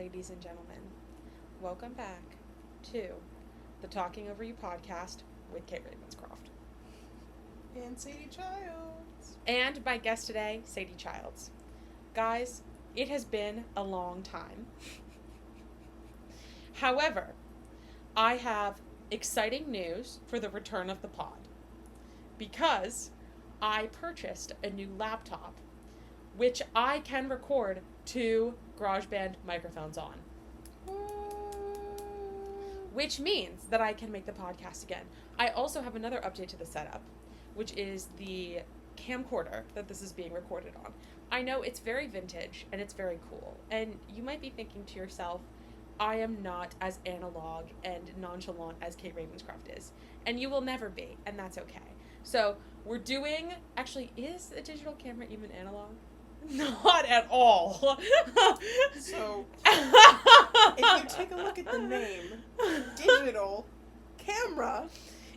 ladies and gentlemen. Welcome back to the Talking Over You podcast with Kate Ravenscroft. And Sadie Childs. And my guest today, Sadie Childs. Guys, it has been a long time. However, I have exciting news for the return of the pod. Because I purchased a new laptop, which I can record 2 GarageBand microphones on. Which means that I can make the podcast again. I also have another update to the setup, which is the camcorder that this is being recorded on. I know it's very vintage and it's very cool. And you might be thinking to yourself, I am not as analog and nonchalant as Kate Ravenscroft is. And you will never be, and that's okay. So we're doing, actually, is a digital camera even analog? Not at all. So, if you take a look at the name, digital camera.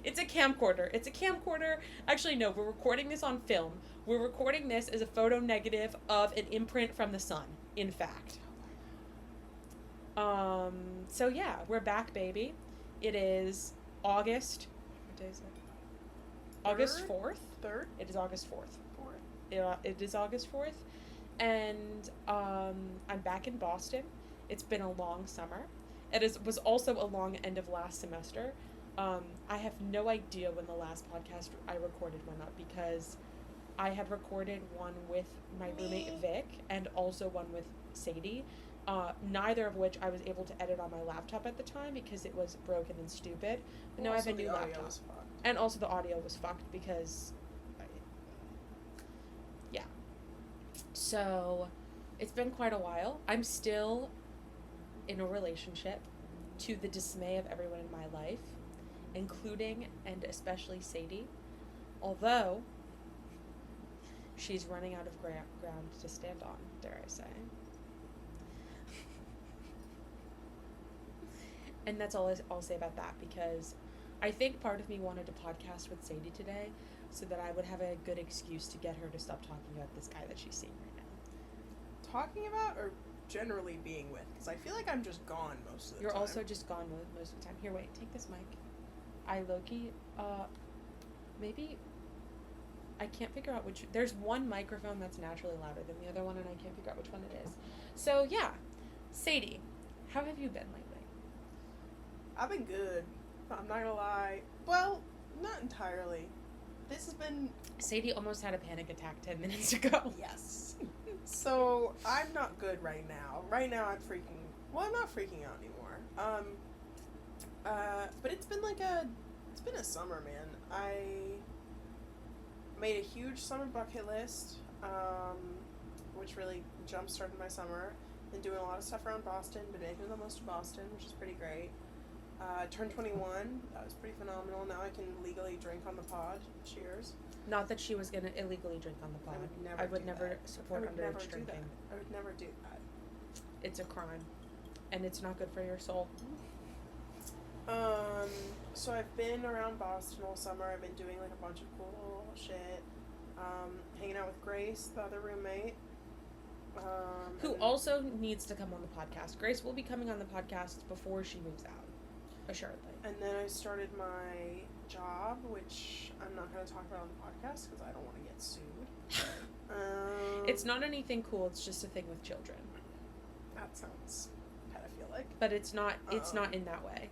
It's a camcorder. It's a camcorder. Actually, no, we're recording this on film. We're recording this as a photo negative of an imprint from the sun, in fact. So yeah, we're back, baby. It is August. What day is it? August 4th? 3rd? It is August 4th. 4th. It is August 4th. And I'm back in Boston. It's been a long summer. Was also a long end of last semester. I have no idea when the last podcast I recorded went up because I had recorded one with my roommate Vic and also one with Sadie. Neither of which I was able to edit on my laptop at the time because it was broken and stupid. But now I have a new laptop. And also the audio was fucked because... Yeah. So, it's been quite a while. I'm still in a relationship to the dismay of everyone in my life, including and especially Sadie. Although, she's running out of ground to stand on, dare I say. And that's all I'll say about that, because I think part of me wanted to podcast with Sadie today so that I would have a good excuse to get her to stop talking about this guy that she's seeing right now. Talking about or generally being with? Because I feel like I'm just gone most of the time. You're also just gone most of the time. Here, wait, take this mic. Maybe... I can't figure out which... There's one microphone that's naturally louder than the other one, and I can't figure out which one it is. So, yeah. Sadie, how have you been lately? I've been good. I'm not gonna lie. Well, not entirely. This has been... Sadie almost had a panic attack 10 minutes ago. Yes. So, I'm not good right now. Right now I'm freaking... Well, I'm not freaking out anymore. But it's been It's been a summer, man. I made a huge summer bucket list, which really jump-started my summer. Been doing a lot of stuff around Boston. Been making the most of Boston, which is pretty great. Turned 21. That was pretty phenomenal. Now I can legally drink on the pod. Cheers. Not that she was going to illegally drink on the pod. I would never support underage drinking. I would never do that. It's a crime. And it's not good for your soul. So I've been around Boston all summer. I've been doing like a bunch of cool shit. Hanging out with Grace, the other roommate. Who also needs to come on the podcast. Grace will be coming on the podcast before she moves out. Assuredly. And then I started my job, which I'm not going to talk about on the podcast because I don't want to get sued. It's not anything cool. It's just a thing with children. That sounds pedophilic. But it's not. It's not in that way.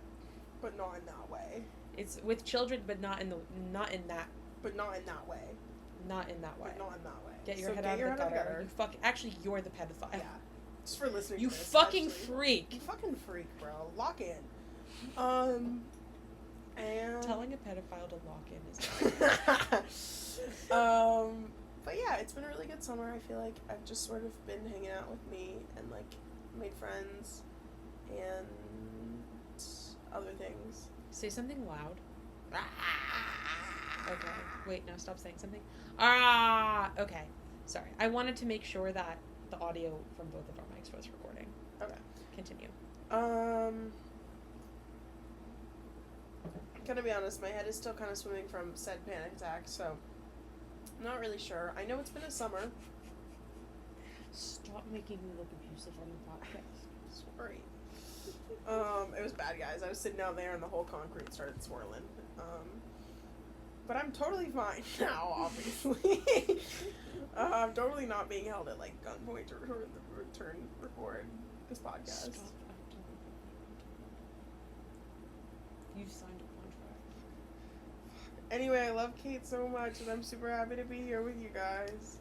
But not in that way. It's with children, but not in that. But not in that way. Not in that way. But not in that way. Get your head out of the gutter. Actually, you're the pedophile. Yeah. Just for listening. You to this, fucking actually. freak. You fucking freak, bro. Lock in. And telling a pedophile to lock in is but yeah, it's been a really good summer. I feel like I've just sort of been hanging out with me and like made friends and other things. Say something loud. Okay. Wait, no, stop saying something. Okay. Sorry. I wanted to make sure that the audio from both of our mics was recording. Okay. Continue. Gonna be honest, my head is still kind of swimming from said panic attack, so I'm not really sure. I know it's been a summer. Stop making me look abusive on the podcast. Sorry. It was bad, guys. I was sitting out there and the whole concrete started swirling. But I'm totally fine now, obviously. I'm totally not being held at like gunpoint to record this podcast. Stop acting. You signed a contract. Anyway, I love Kate so much, and I'm super happy to be here with you guys.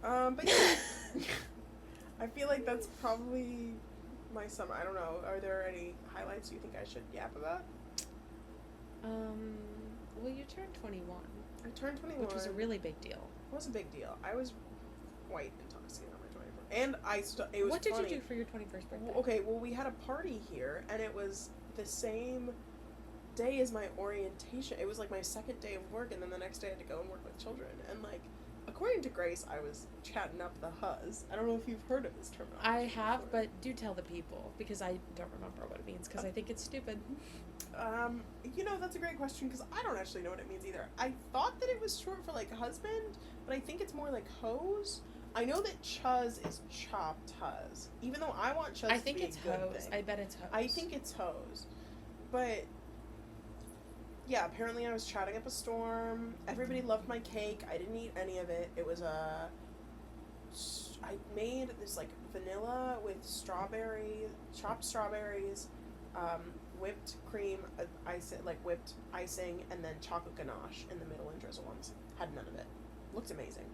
But yeah, I feel like that's probably my summer. I don't know. Are there any highlights you think I should yap about? Well, you turned 21. I turned 21. Which was a really big deal. It was a big deal. I was quite intoxicated on my 21st. And it was What did funny. you do for your 21st birthday? Okay, well, we had a party here, and it was the same day as my orientation. It was like my second day of work, and then the next day I had to go and work with children. And like, according to Grace, I was chatting up the huzz. I don't know if you've heard of this terminology. I have, before. but do tell the people, because I don't remember what it means, because I think it's stupid. That's a great question, because I don't actually know what it means either. I thought that it was short for, like, husband, but I think it's more like hose. I know that chuzz is chopped huzz, even though I want chuzz I think to be it's a good hose. thing. I bet it's hose. I think it's hose. But, yeah, apparently I was chatting up a storm. Everybody loved my cake. I didn't eat any of it. It was I made this, like, vanilla with chopped strawberries, whipped cream, whipped icing, and then chocolate ganache in the middle and drizzle ones. Had none of it. Looked amazing.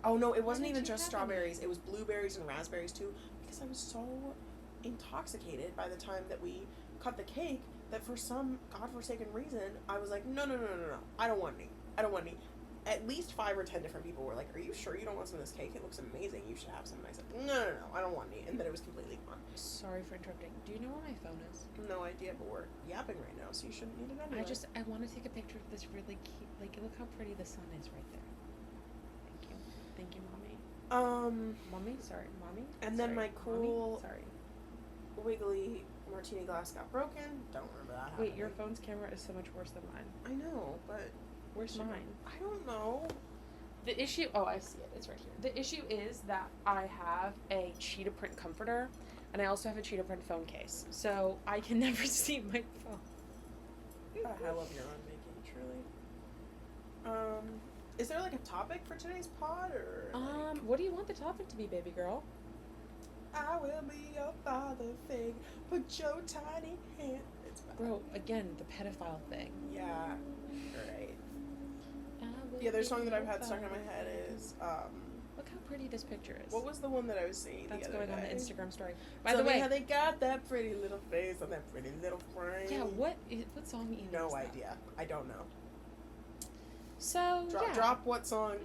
Oh, no, it wasn't did even you just have strawberries. It was blueberries and raspberries, too, because I was so intoxicated by the time that we cut the cake that for some godforsaken reason, I was like, no, I don't want any. I don't want any. At least 5 or 10 different people were like, are you sure you don't want some of this cake? It looks amazing. You should have some. And I said, no, I don't want any. And then it was completely gone. Sorry for interrupting. Do you know where my phone is? No idea, but we're yapping right now, so you shouldn't need it anyway. I want to take a picture of this really cute, like, look how pretty the sun is right there. Thank you, Mommy. Mommy? Sorry, Mommy? And then my cool, Mommy? Sorry. wiggly martini glass got broken. Don't remember that happening. Wait, your phone's camera is so much worse than mine. I know, but... Where's mine? I don't know. The issue... Oh, I see it. It's right here. The issue is that I have a cheetah print comforter, and I also have a cheetah print phone case. So I can never see my phone. I love your unmaking, truly. Is there like a topic for today's pod, or like... What do you want the topic to be, baby girl? I will be your father fig. Put your tiny hand. It's bad. Bro, again, the pedophile thing. Yeah. Right. The other song that I've had stuck in my head is Look how pretty this picture is. what was the one that I was seeing That's the other going day? on the Instagram story. By Tell the me way, how they got that pretty little face on that pretty little frame. yeah, what song even No is that? idea. I don't know. So Drop what song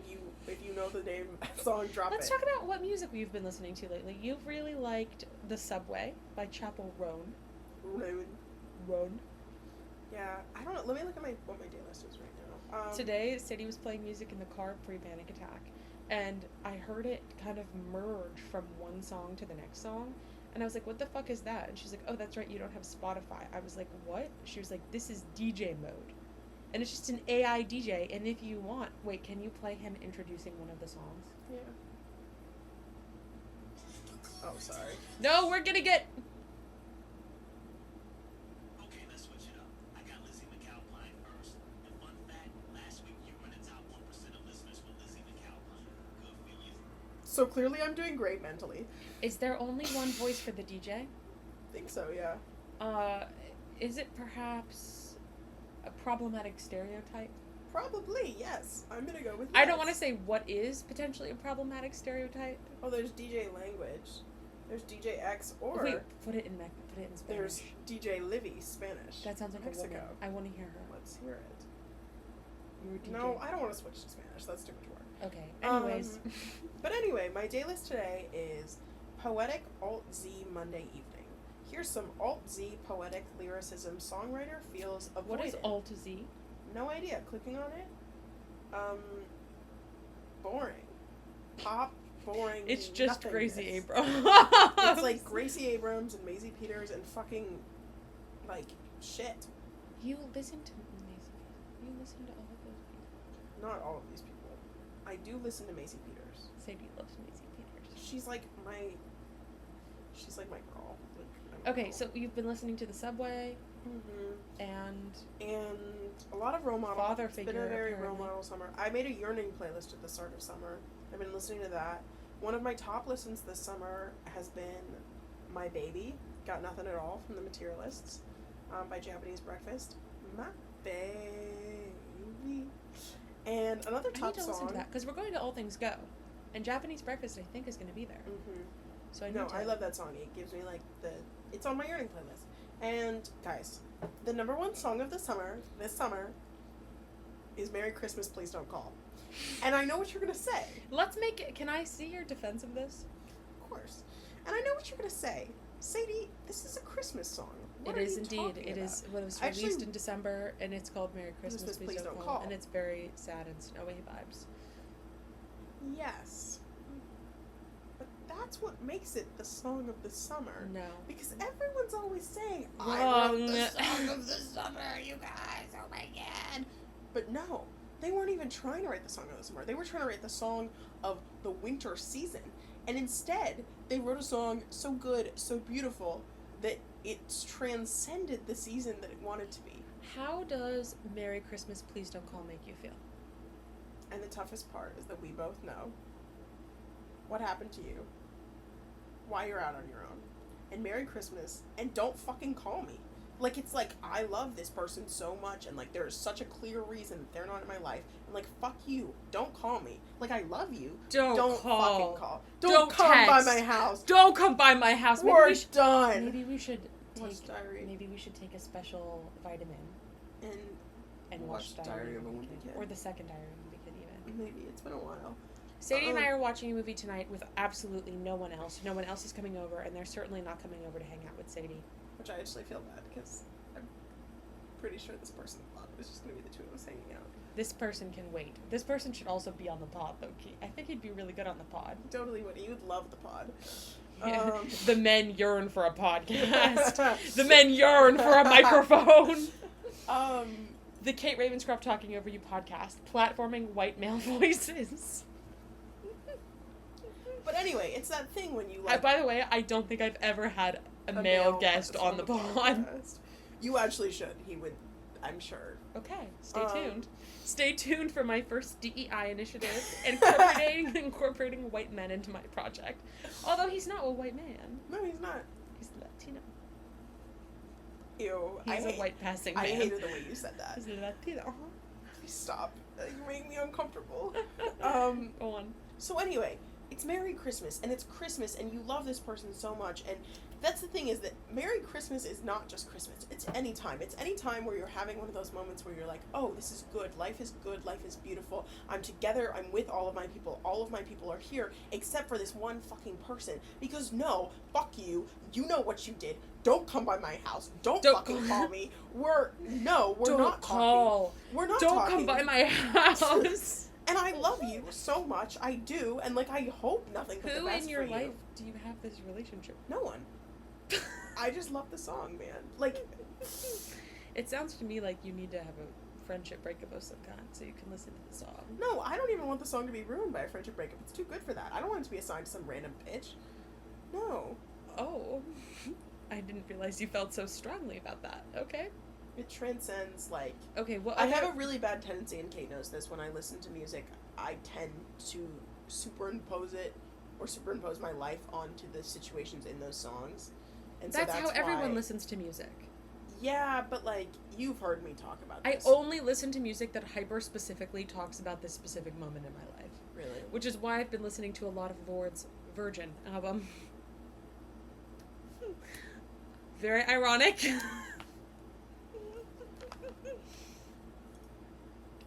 if you know the name of that song. Drop Let's it. talk about what music we've been listening to lately. You've really liked The Subway by Chapel Roan. Roan. Yeah, I don't know. Let me look at what my day list is right now. Today, Sadie was playing music in the car pre-panic attack, and I heard it kind of merge from one song to the next song, and I was like, what the fuck is that? And she's like, oh, that's right, you don't have Spotify. I was like, what? She was like, this is DJ mode. And it's just an AI DJ, and if you want... Wait, can you play him introducing one of the songs? Yeah. Oh, sorry. No, we're gonna get... Okay, let's switch it up. I got Lizzie McAlpine first. And fun fact, last week you were in the top 1% of listeners for Lizzie McAlpine. Good for you. So clearly I'm doing great mentally. Is there only one voice for the DJ? Think so, yeah. Is it perhaps a problematic stereotype? Probably, yes. I'm gonna go with I don't yes. want to say what is potentially a problematic stereotype. Oh, there's DJ language. There's DJ X, or Wait, put it in Spanish. there's DJ Livy, Spanish. That sounds like Mexico. a woman. I want to hear her. Let's hear it. You're a DJ. No, I don't want to switch to Spanish. That's too much work. Okay. Anyways. But anyway, my day list today is Poetic Alt-Z Monday Evening. Here's some Alt-Z poetic lyricism songwriter feels avoided. What is Alt-Z? No idea. Clicking on it? Boring. Pop, boring. It's just nothingness. Gracie Abrams. It's like Gracie Abrams and Maisie Peters and fucking, like, shit. You listen to Maisie. You listen to all of those people. Not all of these people. I do listen to Maisie Peters. Sadie loves Maisie Peters. She's like my She's like my girl. Like, I'm Okay, girl. so you've been listening to The Subway Mm-hmm. and A lot of role model. Father It's been Figure, a very apparently. role model summer. I made a yearning playlist at the start of summer. I've been listening to that. One of my top listens this summer has been My Baby, Got Nothing at All from the Materialists, by Japanese Breakfast. My baby. And another I top need to song. listen to that because we're going to All Things Go, and Japanese Breakfast I think is going to be there. Mm-hmm. So I need No, to. I love that song. It gives me like it's on my yearning playlist. And guys, the number one song of the summer, this summer, is Merry Christmas, Please Don't Call. And I know what you're gonna say. Let's make it. Can I see your defense of this? Of course. And I know what you're gonna say. Sadie, this is a Christmas song. What It are is you indeed. talking It about? is. Well, it was Actually- released in December, and it's called Merry Christmas, Please Don't Call, and it's very sad and snowy vibes. Yes. But that's what makes it the song of the summer. No. Because everyone's always saying, I Wrong. wrote the song of the summer, you guys, oh my god. But no, they weren't even trying to write the song of the summer. They were trying to write the song of the winter season. And instead, they wrote a song so good, so beautiful, that it's transcended the season that it wanted to be. How does Merry Christmas, Please Don't Call make you feel? And the toughest part is that we both know what happened to you, why you're out on your own, and Merry Christmas, and don't fucking call me. Like, it's like, I love this person so much, and like, there's such a clear reason that they're not in my life, and like, fuck you, don't call me. Like, I love you. Don't call. Fucking call. Don't come by text. my house. Don't come by my house. We're done. Maybe we should Watch take. Diary. Maybe we should take a special vitamin And watch Diary of a Wimpy Wimpy Kid. or the second Diary of a Wimpy Kid even. maybe, it's been a while. Sadie and I are watching a movie tonight with absolutely no one else. No one else is coming over, and they're certainly not coming over to hang out with Sadie. Which I actually feel bad, because I'm pretty sure this person thought it was just going to be the two of us hanging out. This person can wait. This person should also be on the pod, though. I think he'd be really good on the pod. Totally would. You would love the pod. The men yearn for a podcast. The men yearn for a microphone. The Kate Ravenscroft Talking Over You podcast, platforming white male voices. But anyway, it's that thing when you like By the way, I don't think I've ever had a male guest on the pod. podcast. You actually should. He would, I'm sure. Okay, stay tuned. Stay tuned for my first DEI initiative, incorporating white men into my project. Although he's not a white man. No, he's not. He's Latino. Ew. He's a white passing man. I hated the way you said that. He's Latino. Please stop. You make me uncomfortable. Go on. So anyway, it's Merry Christmas, and it's Christmas, and you love this person so much, and that's the thing is that Merry Christmas is not just Christmas. It's any time. It's any time where you're having one of those moments where you're like, oh, this is good. Life is good. Life is beautiful. I'm together. I'm with all of my people. All of my people are here, except for this one fucking person. Because no, fuck you. You know what you did. Don't come by my house. Don't fucking call me. We're not call. talking. We're not Don't talking. come by my house. And I love you so much. I do. And like, I hope nothing but the Who best in your for you. life do you have this relationship? No one. I just love the song, man. Like, It sounds to me like you need to have a friendship breakup of some kind so you can listen to the song. no, I don't even want the song to be ruined by a friendship breakup. It's too good for that. I don't want it to be assigned to some random bitch. No. Oh. I didn't realize you felt so strongly about that. Okay. It transcends, like... Okay, well, I have a really bad tendency, and Kate knows this, when I listen to music, I tend to superimpose my life onto the situations in those songs. And that's so how that's everyone why... listens to music. Yeah, but, like, you've heard me talk about I this. only listen to music that hyper-specifically talks about this specific moment in my life. Really? Which is why I've been listening to a lot of Lord's Virgin album. Very ironic.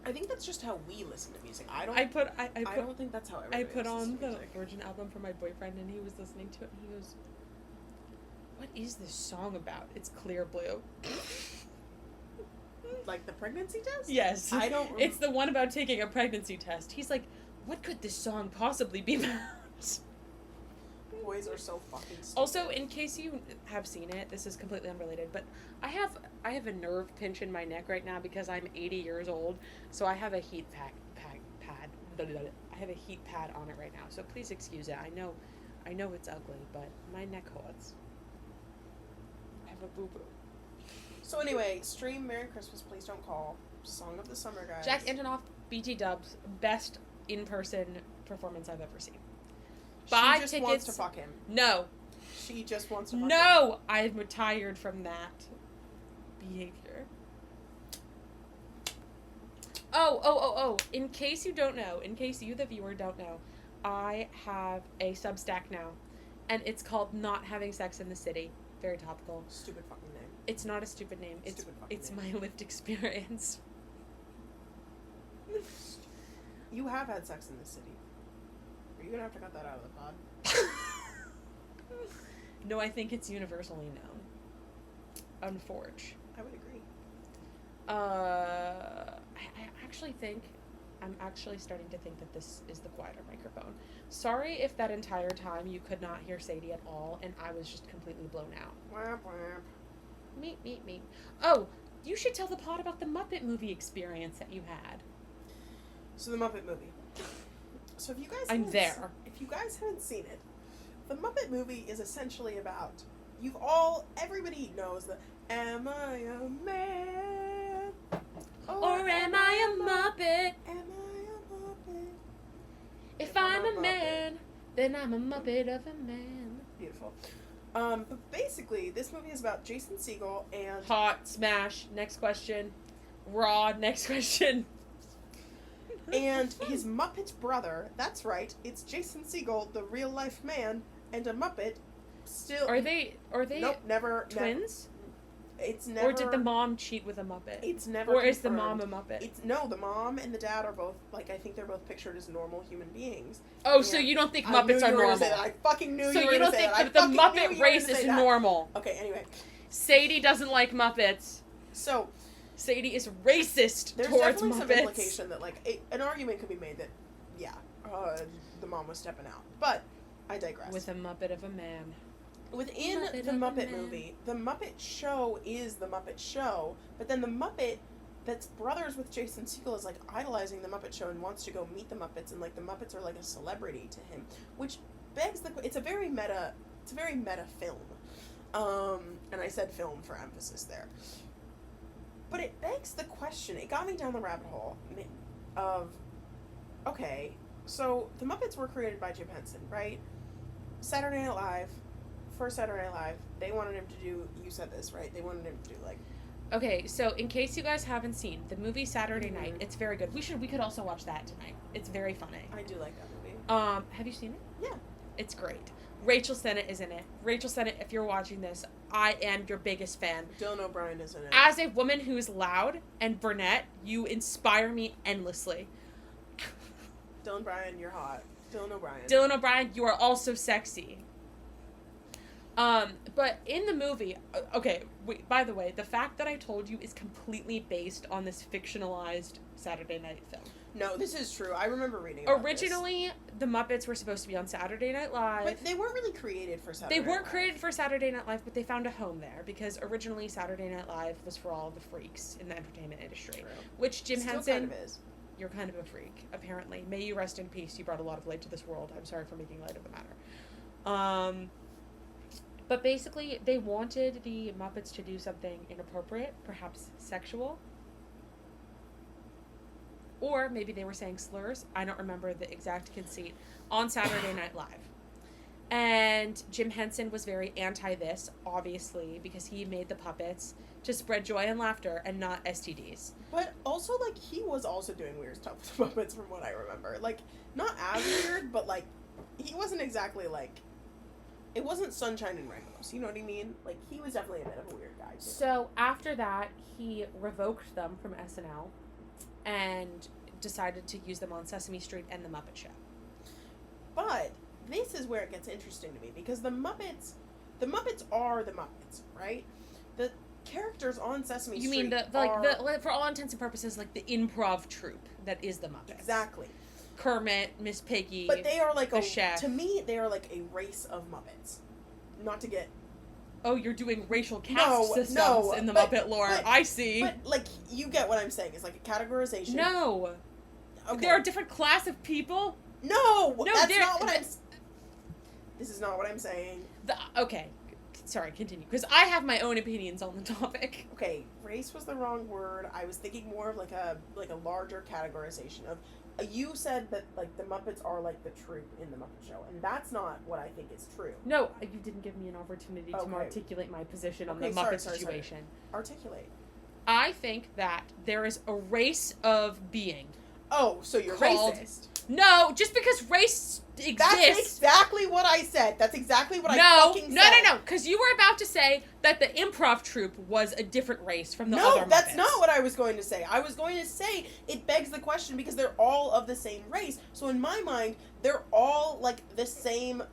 I think that's just how we listen to music. I I don't think that's how everybody I put listens on to the music. Virgin album for my boyfriend, and he was listening to it, and he goes, "What is this song about? It's Clear Blue." Like the pregnancy test? Yes. I don't... It's the one about taking a pregnancy test. He's like, "What could this song possibly be about?" Boys are so fucking stupid. Also, in case you have seen it, this is completely unrelated, but I have a nerve pinch in my neck right now because I'm 80 years old, so I have a heat pad. I have a heat pad on it right now, so please excuse it. I know I know it's ugly, but my neck hurts. I have a boo-boo. So anyway, stream Merry Christmas, Please Don't Call. Song of the Summer, guys. Jack Antonoff, BT Dubs, best in-person performance I've ever seen. She Buy just tickets. wants to fuck him. No. She just wants to fuck him. No! I'm retired from that behavior. Oh. In case you don't know, in case you, the viewer, don't know, I have a Substack now, and it's called Not Having Sex in the City. Very topical. Stupid fucking name. It's not a stupid name. It's my lived experience. You have had sex in this city. Are you gonna have to cut that out of the pod? No, I think it's universally known. Unforge. I would agree. I'm actually starting to think that this is the quieter microphone. Sorry if that entire time you could not hear Sadie at all, and I was just completely blown out. Whap, whap. Meep. Oh, you should tell the pod about the Muppet movie experience that you had. So the Muppet movie. So if you guys if you guys haven't seen it, the Muppet movie is essentially about everybody knows the Am I a man? Or am I a Muppet? Am I a Muppet? If I'm a man, then I'm a Muppet of a man. Beautiful. But basically, this movie is about Jason Segel and Hot smash. Next question. Raw. Next question. and his Muppet brother. That's right, it's Jason Segel, the real life man, and a Muppet. Still, Are they nope, never twins? It's never. Or did the mom cheat with a Muppet? It's never. Or confirmed. is the mom a Muppet? The mom and the dad are both I think they're both pictured as normal human beings. Oh, so you don't think Muppets are normal? I fucking knew so you were you going don't to say think that. that the Muppet race is normal? Okay, anyway. Sadie doesn't like Muppets. So Sadie is racist there's towards definitely Muppets. some implication that an argument could be made that the mom was stepping out, but I digress. With a Muppet of a man. Within Muppet the of a Muppet Man. movie, the Muppet Show is the Muppet Show, but then the Muppet that's brothers with Jason Segel is idolizing the Muppet Show and wants to go meet the Muppets, and the Muppets are a celebrity to him, which begs it's a very meta film. And I said film for emphasis there. But it begs the question, it got me down the rabbit hole of, okay, so the Muppets were created by Jim Henson, right? Saturday Night Live, first Saturday Night Live, they wanted him to do, you said this, right? They wanted him to do Okay, so in case you guys haven't seen the movie Saturday Mhm. Night, it's very good. We could also watch that tonight. It's very funny. I do like that movie. Have you seen it? Yeah. It's great. Rachel Sennett is in it. Rachel Sennett, if you're watching this, I am your biggest fan. Dylan O'Brien is in it. As a woman who's loud and brunette, you inspire me endlessly. Dylan O'Brien, you're hot. Dylan O'Brien. Dylan O'Brien, you are also sexy. But in the movie, okay, wait, by the way, the fact that I told you is completely based on this fictionalized Saturday Night film. No, this is true. I remember reading about Originally, the Muppets were supposed to be on Saturday Night Live. But they weren't really created for Saturday They Night weren't Live. created for Saturday Night Live, but they found a home there because originally Saturday Night Live was for all the freaks in the entertainment industry. True. Which Jim Still Henson, kind of is. you're kind of a freak, apparently. May you rest in peace. You brought a lot of light to this world. I'm sorry for making light of the matter. But basically, they wanted the Muppets to do something inappropriate, perhaps sexual. Or maybe they were saying slurs. I don't remember the exact conceit. On Saturday Night Live. And Jim Henson was very anti this, obviously, because he made the puppets to spread joy and laughter and not STDs. But also, he was also doing weird stuff with the Muppets from what I remember. Not as weird, but, he wasn't exactly, it wasn't sunshine and rainbows, you know what I mean? He was definitely a bit of a weird guy, too. So, after that, he revoked them from SNL and decided to use them on Sesame Street and The Muppet Show. But this is where it gets interesting to me, because the Muppets are the Muppets, right? The characters on Sesame You Street mean the for all intents and purposes, the improv troupe that is the Muppets. Exactly. Kermit, Miss Piggy. But they are the chef. To me, they are a race of Muppets. Not to get... Oh, you're doing racial caste systems in the Muppet lore. I see. But, you get what I'm saying. It's a categorization. No. Okay. There are different class of people. No! That's they're- not what I'm... This is not what I'm saying. Okay. Sorry, continue. Because I have my own opinions on the topic. Okay, race was the wrong word. I was thinking more of like a larger categorization of. You said that like the Muppets are like the troupe in the Muppet Show, and that's not what I think is true. No, you didn't give me an opportunity to Okay. articulate my position on Okay, the Muppet sorry. situation. Articulate. I think that there is a race of being. Oh, so you're Called- racist. No, just because race exists. That's exactly what I said. That's exactly what I fucking said. No. Because you were about to say that the improv troupe was a different race from the other Muppets. No, that's not what I was going to say. I was going to say it begs the question because they're all of the same race. So in my mind, they're all like the same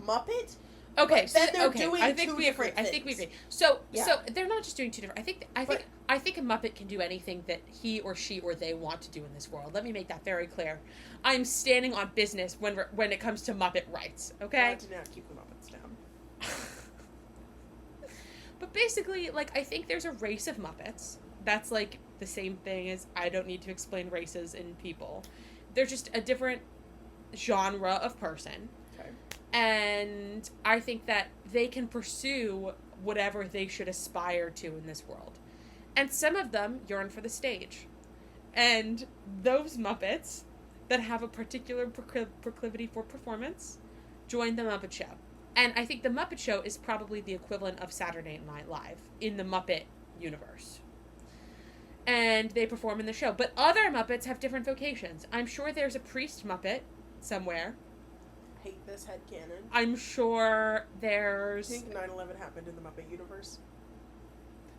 Muppet. Okay, But then they're okay. doing I think two we agree. different I think we things. agree. So Yeah. so they're not just doing two different. But- I think a Muppet can do anything that he or she or they want to do in this world. Let me make that very clear. I'm standing on business when it comes to Muppet rights. Okay. Do not keep the Muppets down. But basically, like, I think there's a race of Muppets. That's like the same thing as I don't need to explain races in people. They're just a different genre of person. Okay. And I think that they can pursue whatever they should aspire to in this world. And some of them yearn for the stage. And those Muppets that have a particular proclivity for performance join the Muppet Show. And I think the Muppet Show is probably the equivalent of Saturday Night Live in the Muppet universe. And they perform in the show. But other Muppets have different vocations. I'm sure there's a priest Muppet somewhere. Hate this headcanon. I'm sure I there's... think 9/11 happened in the Muppet universe.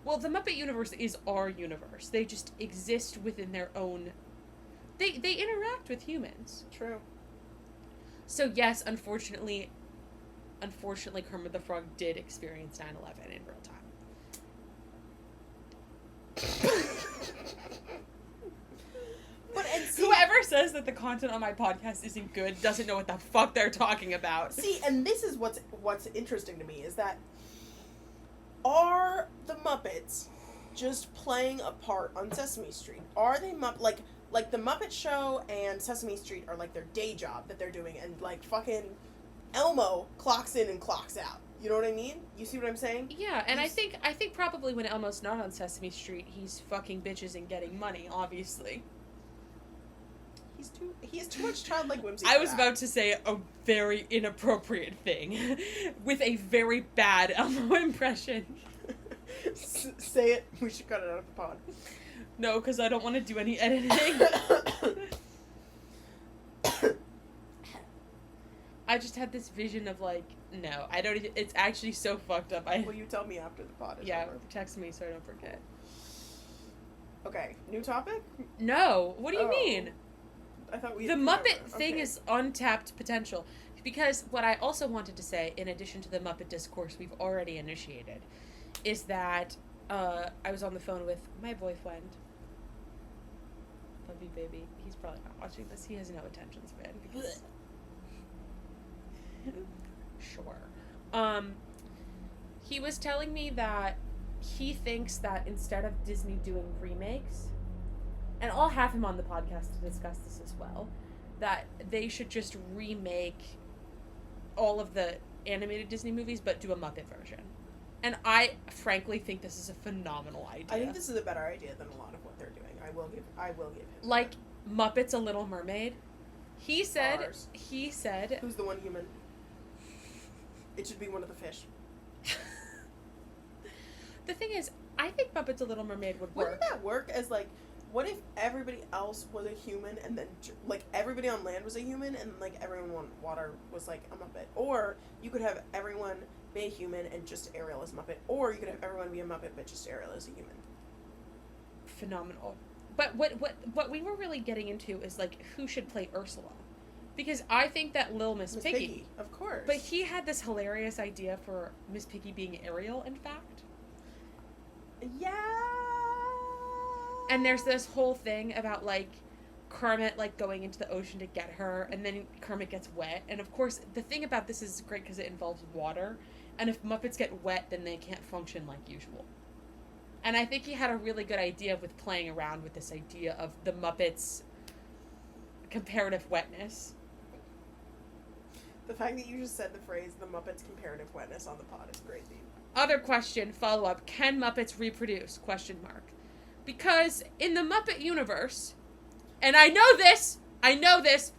Well, the Muppet universe is our universe. They just exist within their own... They interact with humans. True. So yes, unfortunately, Kermit the Frog did experience 9/11 in real time. But and see, Whoever says that the content on my podcast isn't good doesn't know what the fuck they're talking about. see, and this is what's interesting to me is that are the Muppets just playing a part on Sesame Street? Are they like the Muppet Show and Sesame Street are like their day job that they're doing, and like fucking Elmo clocks in and clocks out. You know what I mean? You see what I'm saying? Yeah, and I think probably when Elmo's not on Sesame Street, he's fucking bitches and getting money, obviously. He has too much childlike whimsy. I for was that. about to say a very inappropriate thing with a very bad Elmo impression. Say it. We should cut it out of the pod. No, because I don't want to do any editing. I just had this vision of like, no, I don't. It's actually so fucked up. Will you tell me after the pod is Yeah, over? text me so I don't forget. Okay, new topic? No, what do you Oh. mean? I thought we The had Muppet covered. thing Okay. is untapped potential. Because what I also wanted to say, in addition to the Muppet discourse we've already initiated, is that I was on the phone with my boyfriend. Love you, baby. He's probably not watching this. He has no attention span. Because... Sure. He was telling me that he thinks that instead of Disney doing remakes, and I'll have him on the podcast to discuss this as well, that they should just remake all of the animated Disney movies, but do a Muppet version. And I frankly think this is a phenomenal idea. I think this is a better idea than a lot of what they're doing. I will give him like Muppets: A Little Mermaid. He said. Ours. Who's the one human? It should be one of the fish. The thing is, I think Muppets: A Little Mermaid would work. Wouldn't that work as like, what if everybody else was a human and then like everybody on land was a human and like everyone on water was like a Muppet? Or you could have everyone be a human and just Ariel as Muppet, or you could have everyone be a Muppet but just Ariel as a human. Phenomenal. But what we were really getting into is like who should play Ursula, because I think that Lil Miss Piggy. Of course. But he had this hilarious idea for Miss Piggy being Ariel, in fact. Yeah. And there's this whole thing about like Kermit like going into the ocean to get her, and then Kermit gets wet. And of course, the thing about this is great because it involves water. And if Muppets get wet, then they can't function like usual. And I think he had a really good idea with playing around with this idea of the Muppets' comparative wetness. The fact that you just said the phrase "the Muppets comparative wetness" on the pod is crazy. Other question, follow up. Can Muppets reproduce? Question mark. Because in the Muppet universe, and I know this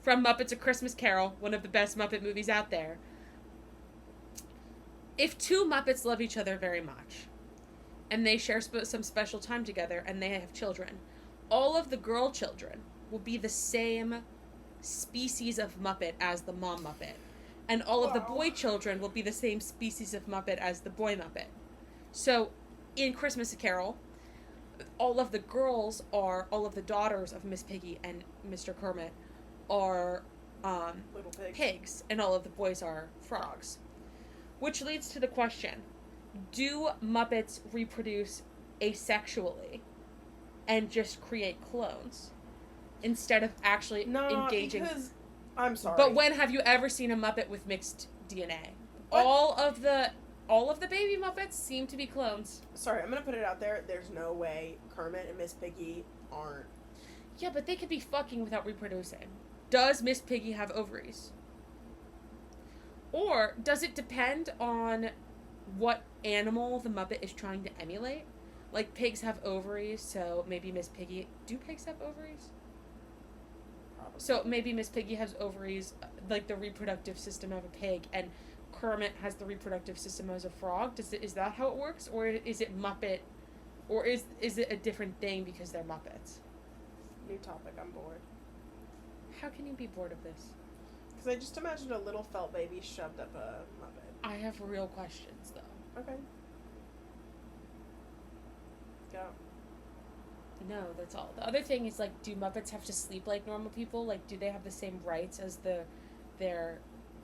from Muppets A Christmas Carol, one of the best Muppet movies out there. If two Muppets love each other very much, and they share some special time together, and they have children, all of the girl children will be the same species of Muppet as the mom Muppet. And all of the boy children will be the same species of Muppet as the boy Muppet. So, in Christmas Carol, all of the daughters of Miss Piggy and Mr. Kermit are Little pigs. pigs, and all of the boys are frogs. Which leads to the question, do Muppets reproduce asexually and just create clones instead of actually engaging? Because I'm sorry. But when have you ever seen a Muppet with mixed DNA? What? All of the baby Muppets seem to be clones. Sorry, I'm gonna put it out there. There's no way Kermit and Miss Piggy aren't. Yeah, but they could be fucking without reproducing. Does Miss Piggy have ovaries? Or does it depend on what animal the Muppet is trying to emulate? Like, pigs have ovaries, so maybe Miss Piggy... Do pigs have ovaries? Probably. So maybe Miss Piggy has ovaries, like the reproductive system of a pig, and Kermit has the reproductive system as a frog. Is that how it works? Or is it Muppet... Or is it a different thing because they're Muppets? New topic. I'm bored. How can you be bored of this? Because I just imagined a little felt baby shoved up a Muppet. I have real questions, though. Okay. Go. No, that's all. The other thing is, like, do Muppets have to sleep like normal people? Like, do they have the same rights as their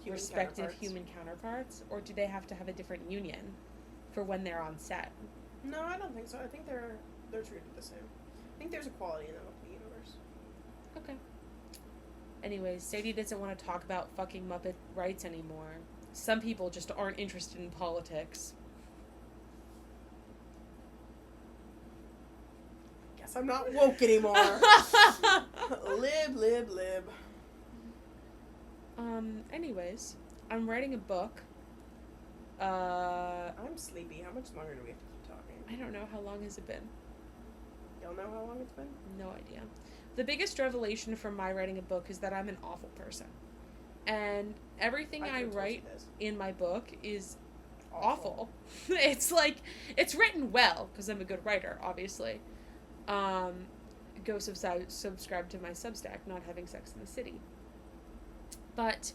Human respective counterparts. human counterparts? Or do they have to have a different union for when they're on set? No, I don't think so. I think they're treated the same. I think there's equality in the Muppet universe. Okay. Anyways, Sadie doesn't want to talk about fucking Muppet rights anymore. Some people just aren't interested in politics. Guess I'm not woke anymore. Lib. Anyways, I'm writing a book. I'm sleepy. How much longer do we have to keep talking? I don't know, how long has it been? Y'all know how long it's been? No idea. The biggest revelation from my writing a book is that I'm an awful person. And everything I could've told you write this. in my book is awful. It's like, it's written well, because I'm a good writer, obviously. Go subscribe to my Substack, Not Having Sex in the City. But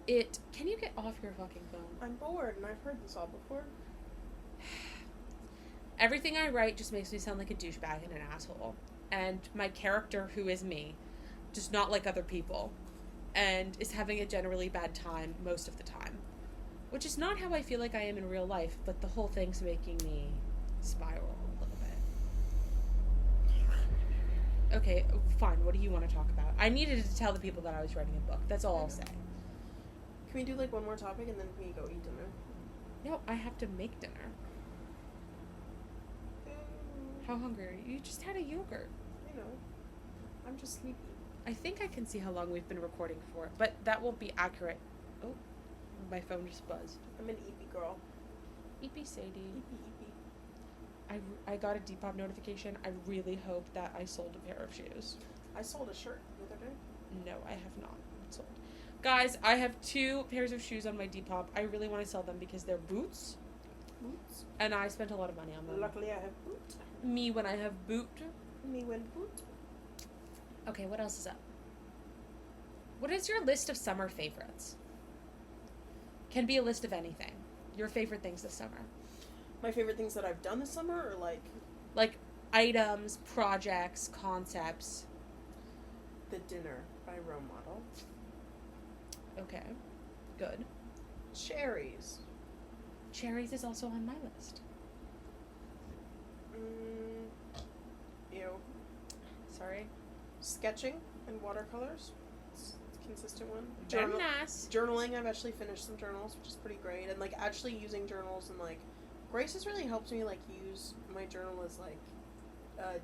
can you get off your fucking phone? I'm bored, and I've heard this all before. Everything I write just makes me sound like a douchebag and an asshole. And my character, who is me, does not like other people. And is having a generally bad time most of the time. Which is not how I feel like I am in real life, but the whole thing's making me spiral a little bit. Okay, fine, what do you want to talk about? I needed to tell the people that I was writing a book. That's all I'll say. Can we do, like, one more topic, and then we go eat dinner? No, I have to make dinner. How hungry are you? You just had a yogurt. I know. I'm just sleepy. I think I can see how long we've been recording for, but that won't be accurate. Oh, my phone just buzzed. I'm an eepy girl. Eepy Sadie. Eepy. I got a Depop notification. I really hope that I sold a pair of shoes. I sold a shirt the other day. No, I have not sold. Guys, I have 2 pairs of shoes on my Depop. I really want to sell them because they're boots. Boots. And I spent a lot of money on them. Luckily, I have boot. Me when I have boot. Me when boot. Okay, what else is up? What is your list of summer favorites? Can be a list of anything. Your favorite things this summer. My favorite things that I've done this summer, or like items, projects, concepts. The Dinner by Rome Model. Okay, good. Cherries. Cherries is also on my list. Ew. Sorry. Sketching and watercolors. It's a consistent one. Very nice. Journaling. I've actually finished some journals, which is pretty great. And, like, actually using journals and, like, Grace has really helped me, like, use my journal as, like, a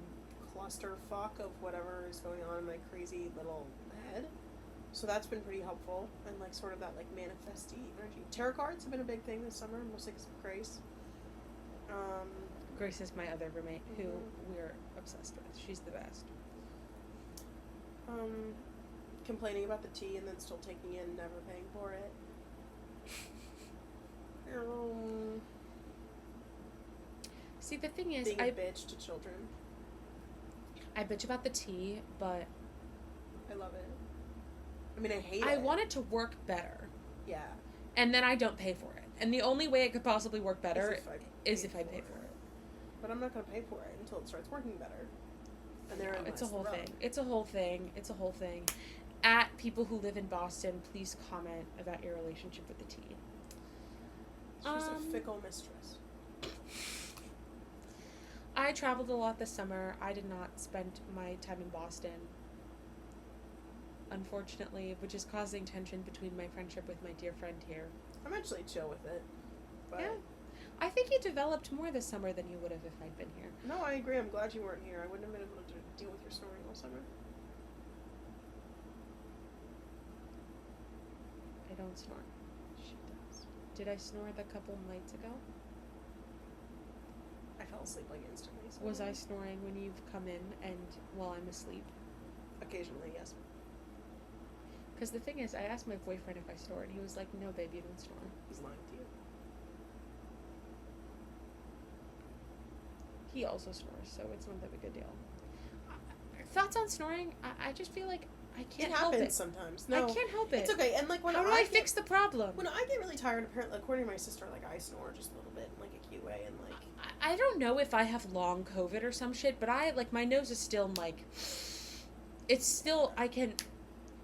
clusterfuck of whatever is going on in my crazy little head. So that's been pretty helpful, and like sort of that like manifesty energy. Tarot cards have been a big thing this summer, mostly because of Grace. Grace is my other roommate, who Mhm. we're obsessed with. She's the best. Complaining about the tea and then still taking it and never paying for it. See, the thing is, Being a bitch to children. I bitch about the tea, but I love it. I mean, I hate it. I want it to work better, Yeah. and then I don't pay for it. And the only way it could possibly work better Is if I pay for it. But I'm not going to pay for it until it starts working better. And there It's a lies the whole rub. thing. It's a whole thing. It's a whole thing. At people who live in Boston, please comment about your relationship with the tea. She's a fickle mistress. I traveled a lot this summer. I did not spend my time in Boston, unfortunately, which is causing tension between my friendship with my dear friend here. I'm actually chill with it. But Yeah. I think you developed more this summer than you would have if I'd been here. No, I agree. I'm glad you weren't here. I wouldn't have been able to deal with your snoring all summer. I don't snore. She does. Did I snore the couple nights ago? I fell asleep like instantly. So Was I snoring when you've come in and while I'm asleep? Occasionally, yes. Because the thing is, I asked my boyfriend if I snored, and he was like, "No, babe, you don't snore." He's lying to you. He also snores, so it's not that big a deal. Thoughts on snoring? I just feel like I can't It help happens it. sometimes. No, I can't help it. It's okay. And like when How do I fix the problem? When I get really tired, apparently, according to my sister, like I snore just a little bit in like a cute way, and like I don't know if I have long COVID or some shit, but I, like, my nose is still, like, it's still, I can,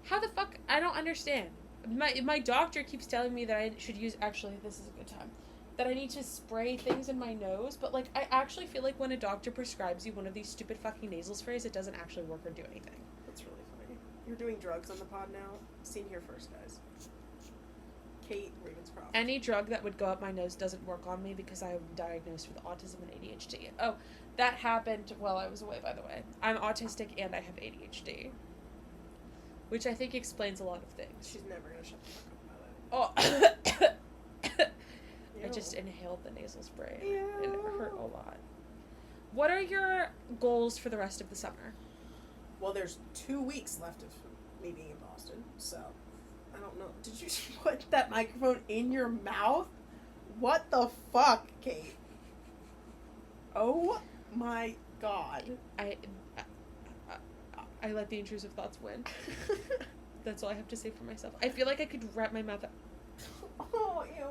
how the fuck, I don't understand. My doctor keeps telling me that I should use, actually, this is a good time, that I need to spray things in my nose, but, like, I actually feel like when a doctor prescribes you one of these stupid fucking nasal sprays, it doesn't actually work or do anything. that's really funny. You're doing drugs on the pod now. Seen here first, guys. Kate Ravenscroft. Any drug that would go up my nose doesn't work on me because I am diagnosed with autism and ADHD. Oh, that happened while I was away, by the way. I'm autistic and I have ADHD. Which I think explains a lot of things. She's never gonna shut the fuck up about it. Oh, I Ew. just inhaled the nasal spray Ew. and it hurt a lot. What are your goals for the rest of the summer? Well, there's 2 weeks left of me being in Boston, so I don't know. Did you put that microphone in your mouth? What the fuck, Kate? Oh my god. I let the intrusive thoughts win. That's all I have to say for myself. I feel like I could wrap my mouth up. Oh, ew.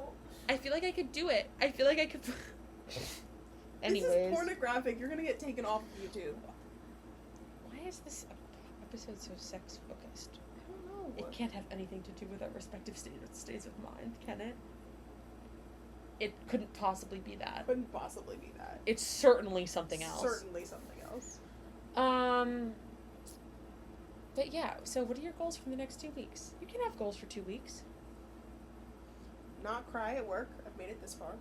I feel like I could do it. I feel like I could. Anyways. This is pornographic. You're gonna get taken off of YouTube. Why is this episode so sex focused? I don't know. It can't have anything to do with our respective states of mind, can it? It couldn't possibly be that. Couldn't possibly be that. It's certainly something else. Certainly something else. But yeah, so what are your goals for the next 2 weeks? You can have goals for 2 weeks. Not cry at work. I've made it this far.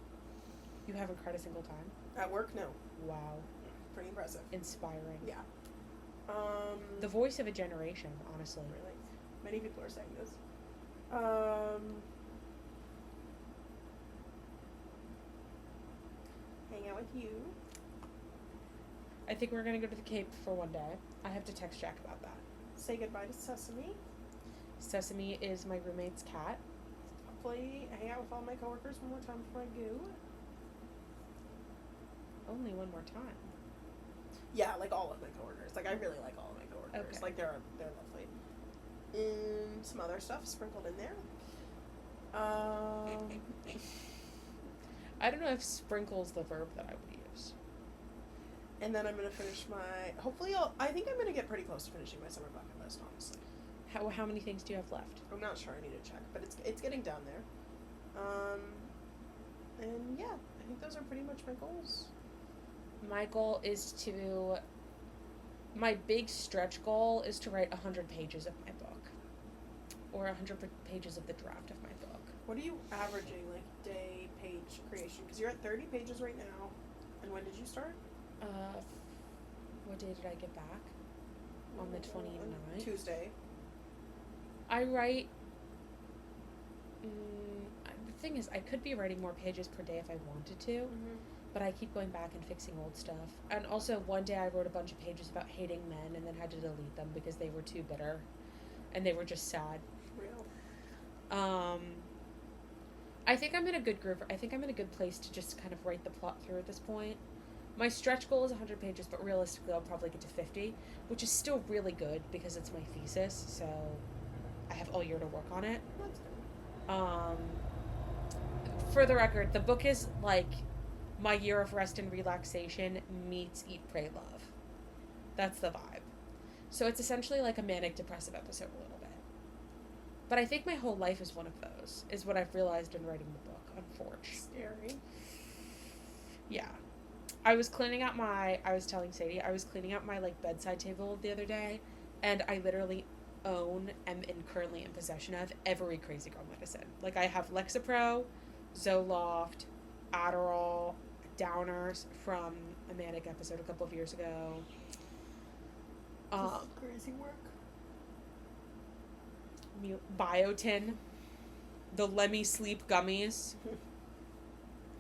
You haven't cried a single time. At work, no. Wow. Pretty impressive. Inspiring. Yeah. The voice of a generation, honestly. Really. Many people are saying this. Hang out with you. I think we're gonna go to the Cape for one day. I have to text Jack about that. Say goodbye to Sesame. Sesame is my roommate's cat. Hopefully, hang out with all my coworkers one more time before I go. Only one more time. Yeah, like all of my coworkers. Like I really like all of my coworkers. Okay. Like they're lovely. Some other stuff sprinkled in there. I don't know if sprinkle's the verb that I would use. And then I'm gonna finish my. I think I'm gonna get pretty close to finishing my summer bucket list. Honestly, How many things do you have left? I'm not sure. I need to check, but it's getting down there. And yeah, I think those are pretty much my goals. My goal is to. My big stretch goal is to write 100 pages of my book. Or 100 pages of the draft of my book. What are you averaging, like, day page creation? Because you're at 30 pages right now. And when did you start? What day did I get back? On the 29th? Tuesday. I write. The thing is, I could be writing more pages per day if I wanted to, but I keep going back and fixing old stuff. And also, one day I wrote a bunch of pages about hating men and then had to delete them because they were too bitter, and they were just sad. Real. I think I'm in a good groove. I think I'm in a good place to just kind of write the plot through at this point. My stretch goal is 100 pages, but realistically, I'll probably get to 50, which is still really good because it's my thesis, so I have all year to work on it. That's good. For the record, the book is like my year of rest and relaxation meets Eat, Pray, Love. That's the vibe. So it's essentially like a manic depressive episode a little bit. But I think my whole life is one of those, is what I've realized in writing the book, unfortunately. Scary. Yeah. I was telling Sadie, I was cleaning out my like bedside table the other day, and I literally am currently in possession of every crazy girl medicine. Like I have Lexapro, Zoloft, Adderall, Downers from a manic episode a couple of years ago. Crazy work. Biotin, the Lemmy Sleep gummies.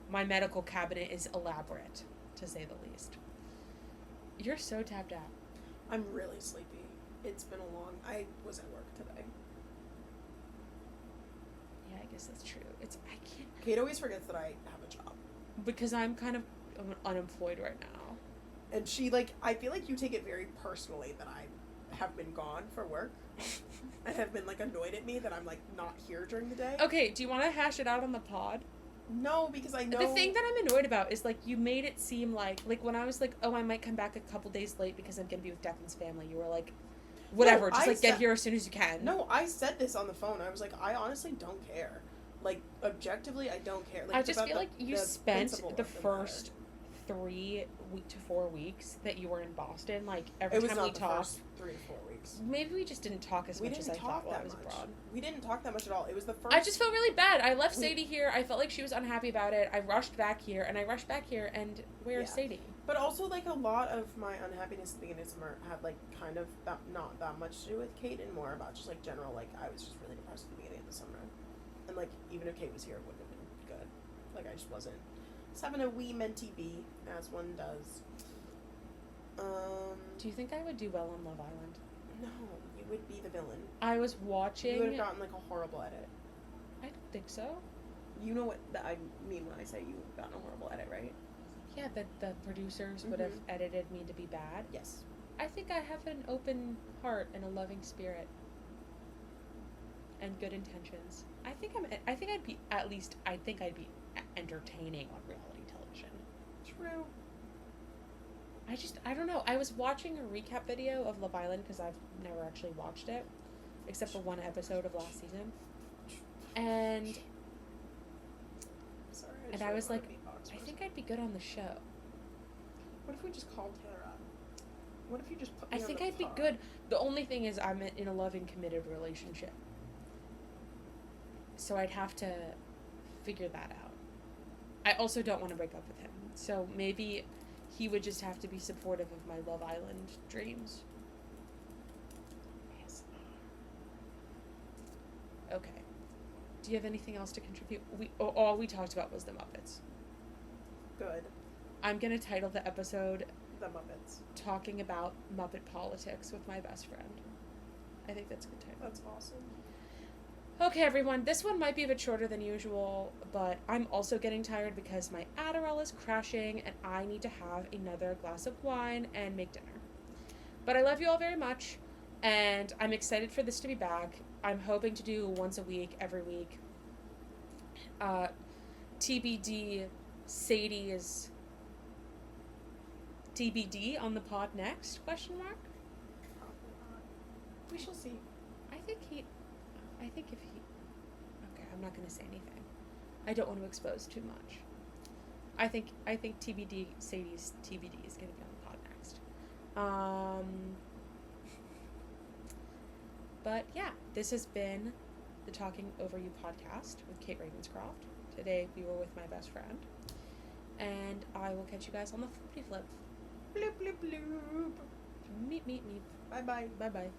My medical cabinet is elaborate, to say the least. You're so tapped out. I'm really sleepy. It's been I was at work today. Yeah, I guess that's true. I can't. Kate always forgets that I have a job. Because I'm kind of unemployed right now. And she, I feel like you take it very personally that I have been gone for work. And have been, annoyed at me that I'm, not here during the day. Okay, do you want to hash it out on the pod? No, because I know... The thing that I'm annoyed about is, you made it seem like when I was oh, I might come back a couple days late because I'm going to be with Declan's family, you were like, whatever, No, just, get here as soon as you can. No, I said this on the phone. I was like, I honestly don't care. Objectively, I don't care. I just feel like you spent the first 3 to 4 weeks that you were in Boston, every time we talked. First 3 to 4 weeks. Maybe we just didn't talk as much as I thought while I was abroad. We didn't talk that much at all. It was the first... I just felt really bad. I left Sadie here. I felt like she was unhappy about it. I rushed back here, and and where's Sadie? But also, a lot of my unhappiness at the beginning of summer had, kind of not that much to do with Kate and more about just, general, I was just really depressed at the beginning of the summer. And, even if Kate was here, it wouldn't have been good. I just wasn't. Just having a wee mentee bee, as one does. Do you think I would do well on Love Island? No, you would be the villain. I was watching... You would have gotten, a horrible edit. I don't think so. You know what I mean when I say you would have gotten a horrible edit, right? Yeah, that the producers would have edited me to be bad. Yes. I think I have an open heart and a loving spirit. And good intentions. I think I'd be entertaining on reality television. True. I don't know. I was watching a recap video of Love Island because I've never actually watched it, except for one episode of last season. And Sorry, I was like, I think I'd be good on the show. What if we just called Taylor up? What if you just put me I on think the I'd be pod? good. The only thing is I'm in a loving, committed relationship. So I'd have to figure that out. I also don't want to break up with him. So maybe he would just have to be supportive of my Love Island dreams. Yes. Okay. Do you have anything else to contribute? All we talked about was the Muppets. Good. I'm going to title the episode The Muppets. Talking About Muppet Politics with My Best Friend. I think that's a good title. That's awesome. Okay, everyone, this one might be a bit shorter than usual, but I'm also getting tired because my Adderall is crashing and I need to have another glass of wine and make dinner. But I love you all very much, and I'm excited for this to be back. I'm hoping to do once a week, every week. TBD, Sadie is TBD on the pod next, question mark? Probably not. We shall see. I think if he... Okay, I'm not going to say anything. I don't want to expose too much. I think TBD, Sadie's TBD is going to be on the pod next. But yeah, this has been the Talking Over You podcast with Kate Ravenscroft. Today we were with my best friend. And I will catch you guys on the flippity flip. Bloop, bloop, bloop. Meep, meep, meep. Bye-bye. Bye-bye.